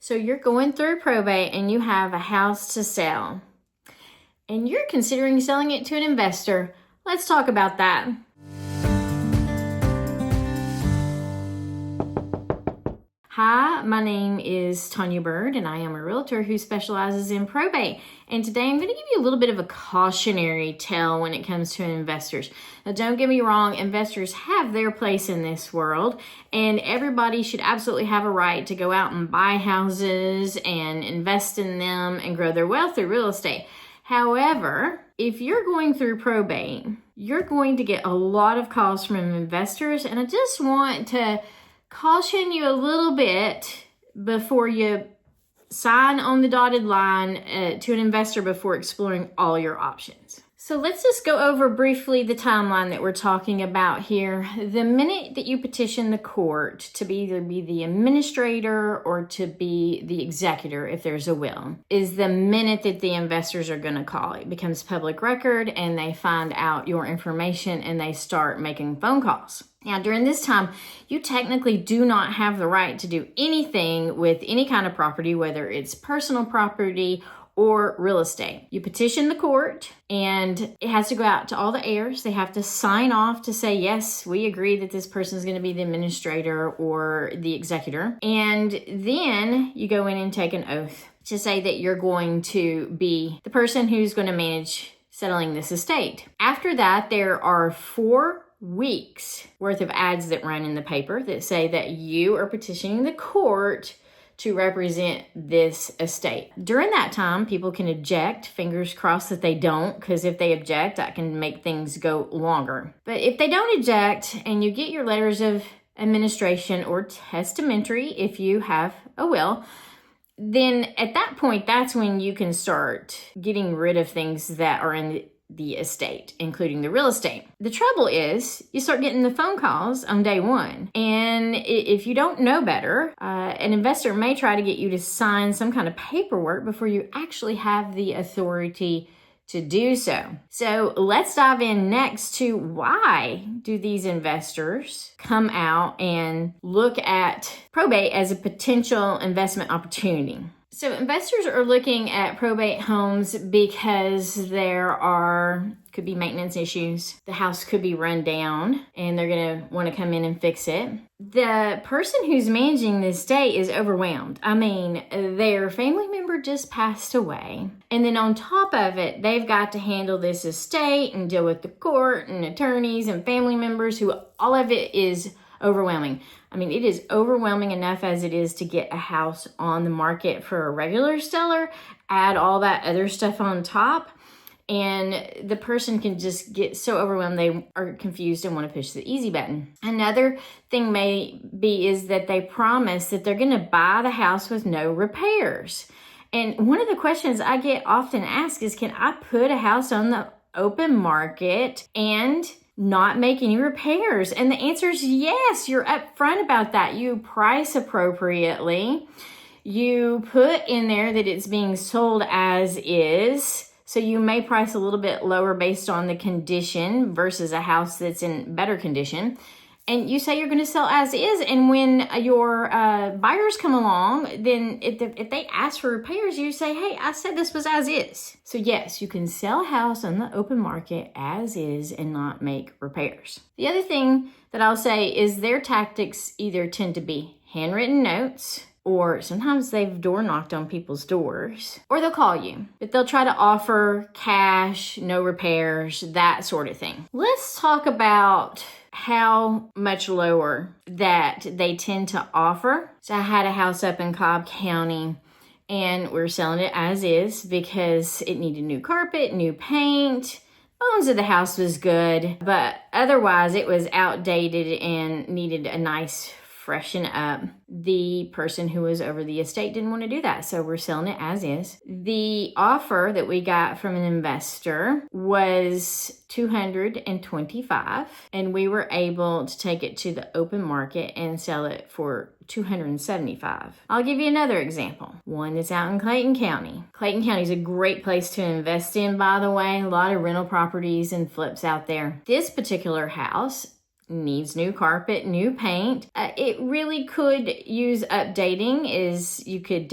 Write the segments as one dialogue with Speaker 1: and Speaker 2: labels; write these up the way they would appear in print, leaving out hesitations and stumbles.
Speaker 1: So you're going through probate and you have a house to sell and you're considering selling it to an investor. Let's talk about that. Hi, my name is Tanya Byrd and I am a realtor who specializes in probate. And today I'm going to give you a little bit of a cautionary tale when it comes to investors. Now, don't get me wrong, investors have their place in this world and everybody should absolutely have a right to go out and buy houses and invest in them and grow their wealth through real estate. However, if you're going through probate, you're going to get a lot of calls from investors, and I just want to caution you a little bit before you sign on the dotted line to an investor before exploring all your options. So let's just go over briefly the timeline that we're talking about here. The minute that you petition the court to either be the administrator or to be the executor, if there's a will, is the minute that the investors are going to call. It becomes public record and they find out your information and they start making phone calls. Now, during this time, you technically do not have the right to do anything with any kind of property, whether it's personal property or real estate. You petition the court and it has to go out to all the heirs. They have to sign off to say, yes, we agree that this person is going to be the administrator or the executor. And then you go in and take an oath to say that you're going to be the person who's going to manage settling this estate. After that, there are 4 weeks worth of ads that run in the paper that say that you are petitioning the court to represent this estate. During that time, people can object. Fingers crossed that they don't, because if they object, that can make things go longer. But if they don't object and you get your letters of administration or testamentary, if you have a will, then at that point, that's when you can start getting rid of things that are in the estate, including the real estate. The trouble is you start getting the phone calls on day one. And if you don't know better, an investor may try to get you to sign some kind of paperwork before you actually have the authority to do so. So let's dive in next to why do these investors come out and look at probate as a potential investment opportunity. So investors are looking at probate homes because could be maintenance issues. The house could be run down and they're going to want to come in and fix it. The person who's managing the estate is overwhelmed. I mean, their family member just passed away. And then on top of it, they've got to handle this estate and deal with the court and attorneys and family members who all of it is overwhelming. I mean, it is overwhelming enough as it is to get a house on the market for a regular seller. Add all that other stuff on top, and the person can just get so overwhelmed they are confused and want to push the easy button. Another thing is that they promise that they're going to buy the house with no repairs. And one of the questions I get often asked is, can I put a house on the open market and not make any repairs? And the answer is yes. You're upfront about that. You price appropriately. You put in there that it's being sold as is. So you may price a little bit lower based on the condition versus a house that's in better condition. And you say you're going to sell as is. And when your buyers come along, then if they ask for repairs, you say, hey, I said this was as is. So yes, you can sell a house on the open market as is and not make repairs. The other thing that I'll say is their tactics either tend to be handwritten notes, or sometimes they've door knocked on people's doors, or they'll call you, but they'll try to offer cash, no repairs, that sort of thing. Let's talk about how much lower that they tend to offer. So I had a house up in Cobb County and we're selling it as is because it needed new carpet, new paint. Bones of the house was good, but otherwise it was outdated and needed a nice freshen up. The person who was over the estate didn't want to do that, so we're selling it as is. The offer that we got from an investor was $225, and we were able to take it to the open market and sell it for $275. I'll give you another example, one that's out in Clayton County. Clayton County is a great place to invest in, by the way. A lot of rental properties and flips out there. This particular house needs new carpet, new paint. It really could use updating. Is you could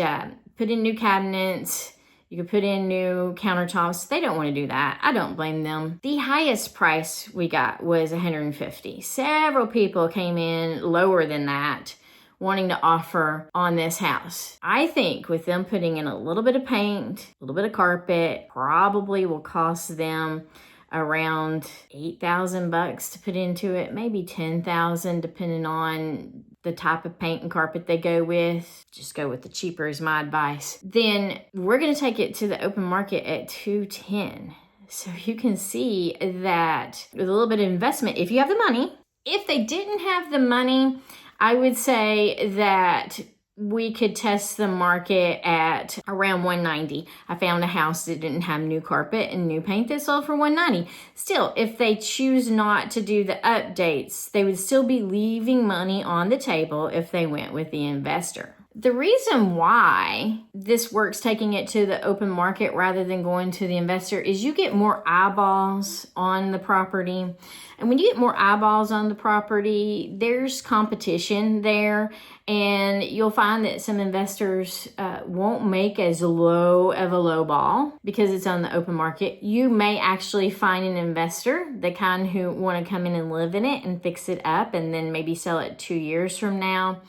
Speaker 1: put in new cabinets, you could put in new countertops. They don't want to do that. I don't blame them. The highest price we got was $150. Several people came in lower than that, wanting to offer on this house. I think with them putting in a little bit of paint, a little bit of carpet, probably will cost them around $8,000 to put into it, maybe $10,000 depending on the type of paint and carpet they go with. Just go with the cheaper is my advice. Then we're going to take it to the open market at $210. So you can see that with a little bit of investment, if you have the money. If they didn't have the money, I would say that we could test the market at around $190. I found a house that didn't have new carpet and new paint that sold for $190. Still, if they choose not to do the updates, they would still be leaving money on the table if they went with the investor. The reason why this works taking it to the open market rather than going to the investor is you get more eyeballs on the property. And when you get more eyeballs on the property, there's competition there. And you'll find that some investors won't make as low of a low ball because it's on the open market. You may actually find an investor, the kind who want to come in and live in it and fix it up and then maybe sell it 2 years from now.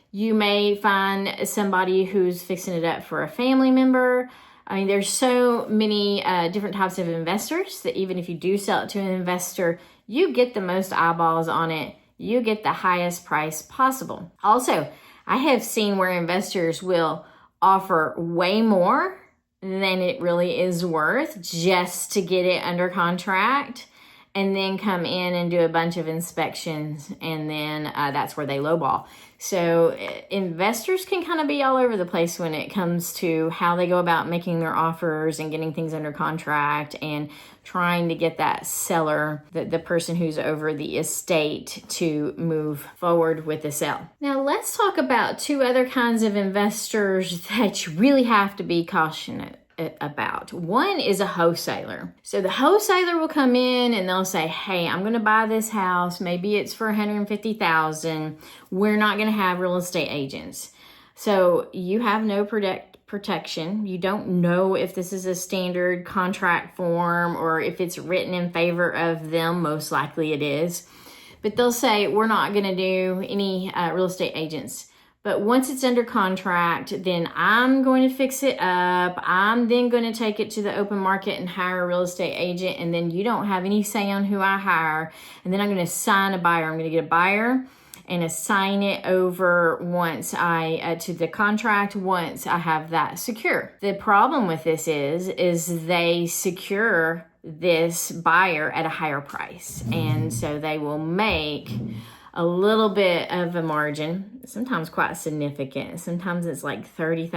Speaker 1: You may find somebody who's fixing it up for a family member. I mean, there's so many different types of investors that even if you do sell it to an investor, you get the most eyeballs on it. You get the highest price possible. Also, I have seen where investors will offer way more than it really is worth just to get it under contract, and then come in and do a bunch of inspections, and then that's where they lowball. So investors can kind of be all over the place when it comes to how they go about making their offers and getting things under contract and trying to get that seller, the person who's over the estate, to move forward with the sale. Now let's talk about two other kinds of investors that you really have to be cautious about. One is a wholesaler. So the wholesaler will come in and they'll say, hey, I'm going to buy this house. Maybe it's for $150,000. We're not going to have real estate agents. So you have no protection. You don't know if this is a standard contract form or if it's written in favor of them. Most likely it is. But they'll say, we're not going to do any real estate agents. But once it's under contract, then I'm going to fix it up. I'm then going to take it to the open market and hire a real estate agent. And then you don't have any say on who I hire. And then I'm going to assign a buyer. I'm going to get a buyer and assign it over once to the contract once I have that secure. The problem with this is they secure this buyer at a higher price. And so they will make a little bit of a margin, sometimes quite significant. Sometimes it's like $30,000,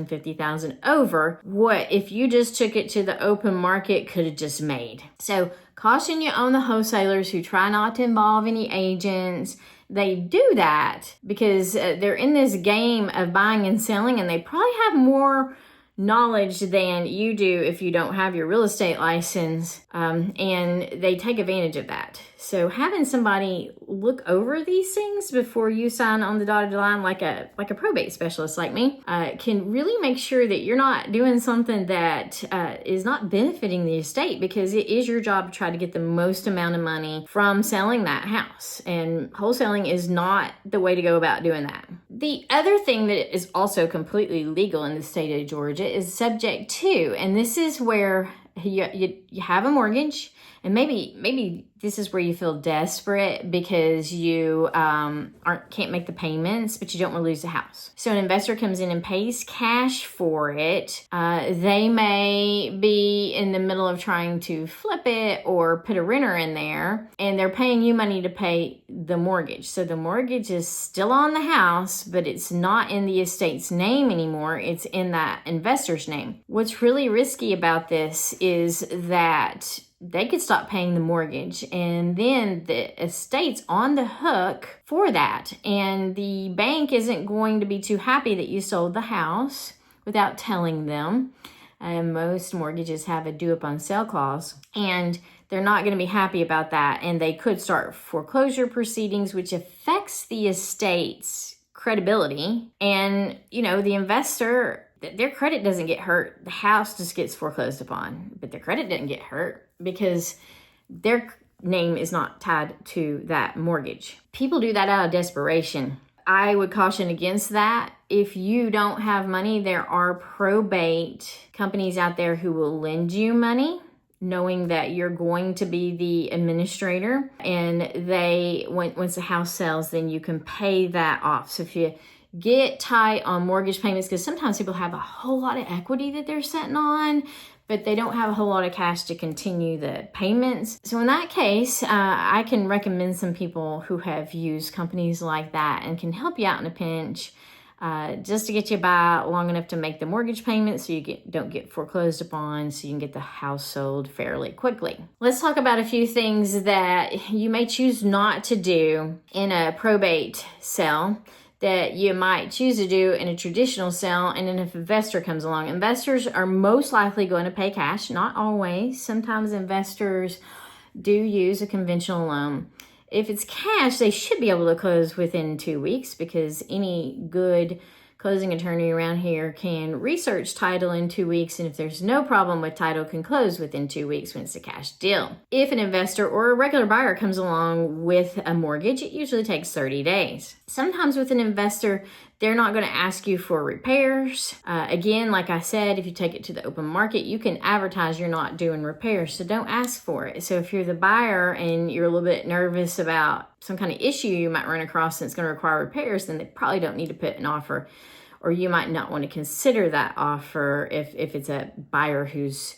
Speaker 1: $50,000 over what if you just took it to the open market could have just made. So caution you on the wholesalers who try not to involve any agents. They do that because they're in this game of buying and selling, and they probably have more knowledge than you do if you don't have your real estate license, and they take advantage of that. So having somebody look over these things before you sign on the dotted line, like a probate specialist like me, can really make sure that you're not doing something that is not benefiting the estate, because it is your job to try to get the most amount of money from selling that house. And wholesaling is not the way to go about doing that. The other thing that is also completely legal in the state of Georgia is subject to, and this is where you have a mortgage, and maybe this is where you feel desperate because you can't make the payments, but you don't want to lose the house. So an investor comes in and pays cash for it. They may be in the middle of trying to flip it or put a renter in there, and they're paying you money to pay the mortgage. So the mortgage is still on the house, but it's not in the estate's name anymore. It's in that investor's name. What's really risky about this is that they could stop paying the mortgage, and then the estate's on the hook for that. And the bank isn't going to be too happy that you sold the house without telling them. Most mortgages have a due upon sale clause, and they're not going to be happy about that. And they could start foreclosure proceedings, which affects the estate's credibility. And, the investor, their credit doesn't get hurt. The house just gets foreclosed upon, but their credit didn't get hurt because their name is not tied to that mortgage. People do that out of desperation. I would caution against that. If you don't have money, there are probate companies out there who will lend you money, knowing that you're going to be the administrator, and once the house sells, then you can pay that off. So if you get tight on mortgage payments, because sometimes people have a whole lot of equity that they're sitting on, but they don't have a whole lot of cash to continue the payments. So in that case, I can recommend some people who have used companies like that and can help you out in a pinch, just to get you by long enough to make the mortgage payment so you don't get foreclosed upon, so you can get the house sold fairly quickly. Let's talk about a few things that you may choose not to do in a probate sale that you might choose to do in a traditional sale. And then if an investor comes along, investors are most likely going to pay cash, not always. Sometimes investors do use a conventional loan. If it's cash, they should be able to close within 2 weeks, because any good closing attorney around here can research title in 2 weeks, and if there's no problem with title, can close within 2 weeks when it's a cash deal. If an investor or a regular buyer comes along with a mortgage, it usually takes 30 days. Sometimes with an investor, they're not going to ask you for repairs. Again, like I said, if you take it to the open market, you can advertise you're not doing repairs, so don't ask for it. So if you're the buyer and you're a little bit nervous about some kind of issue you might run across that's going to require repairs, then they probably don't need to put an offer, or you might not want to consider that offer if it's a buyer who's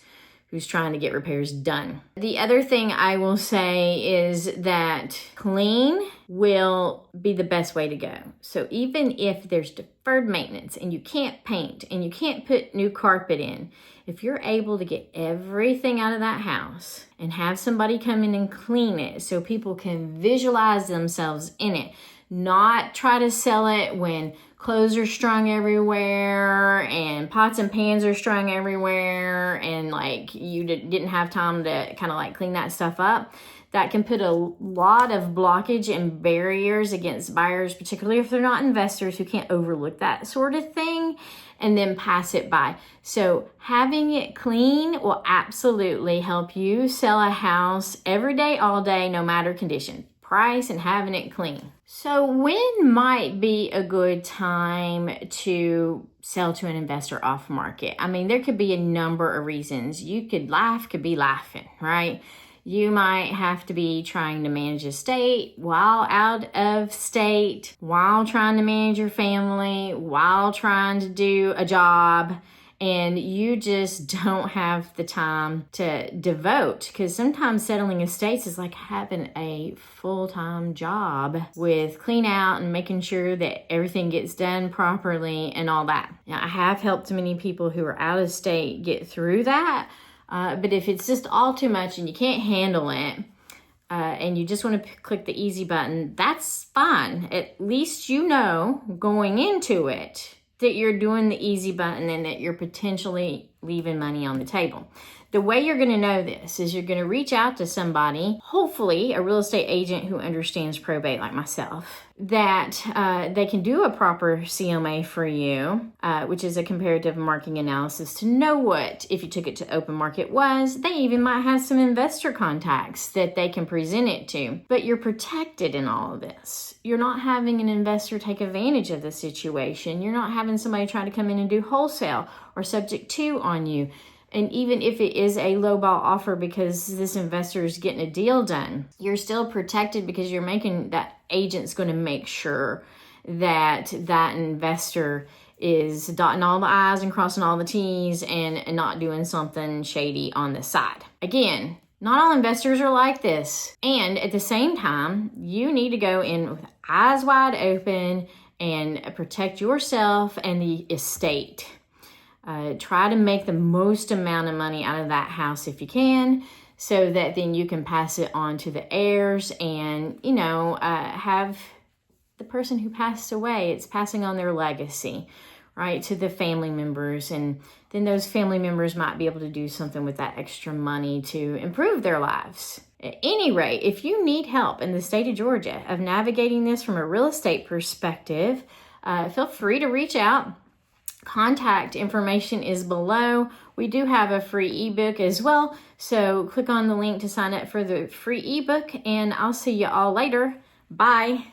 Speaker 1: trying to get repairs done. The other thing I will say is that clean will be the best way to go. So even if there's deferred maintenance and you can't paint and you can't put new carpet in, if you're able to get everything out of that house and have somebody come in and clean it so people can visualize themselves in it, not try to sell it when clothes are strung everywhere and pots and pans are strung everywhere and like you didn't have time to kind of like clean that stuff up. That can put a lot of blockage and barriers against buyers, particularly if they're not investors who can't overlook that sort of thing and then pass it by. So having it clean will absolutely help you sell a house every day, all day, no matter condition, price, and having it clean. So when might be a good time to sell to an investor off market? I mean, there could be a number of reasons. You could be laughing, right? You might have to be trying to manage a state while out of state, while trying to manage your family, while trying to do a job, and you just don't have the time to devote, because sometimes settling estates is like having a full-time job with clean out and making sure that everything gets done properly and all that. Now, I have helped many people who are out of state get through that, but if it's just all too much and you can't handle it, and you just want to click the easy button, that's fine. At least you know going into it that you're doing the easy button and that you're potentially leaving money on the table. The way you're going to know this is you're going to reach out to somebody, hopefully a real estate agent who understands probate like myself, that they can do a proper CMA for you, which is a comparative marketing analysis, to know what, if you took it to open market, was. They even might have some investor contacts that they can present it to. But you're protected in all of this. You're not having an investor take advantage of the situation. You're not having somebody try to come in and do wholesale or subject to on you. And even if it is a lowball offer because this investor is getting a deal done, you're still protected because you're making that agent's going to make sure that that investor is dotting all the I's and crossing all the T's and not doing something shady on the side. Again, not all investors are like this. And at the same time, you need to go in with eyes wide open and protect yourself and the estate. Try to make the most amount of money out of that house if you can, so that then you can pass it on to the heirs and, have the person who passed away, it's passing on their legacy, right, to the family members. And then those family members might be able to do something with that extra money to improve their lives. At any rate, if you need help in the state of Georgia of navigating this from a real estate perspective, feel free to reach out. Contact information is below. We do have a free ebook as well, so click on the link to sign up for the free ebook, and I'll see you all later. Bye.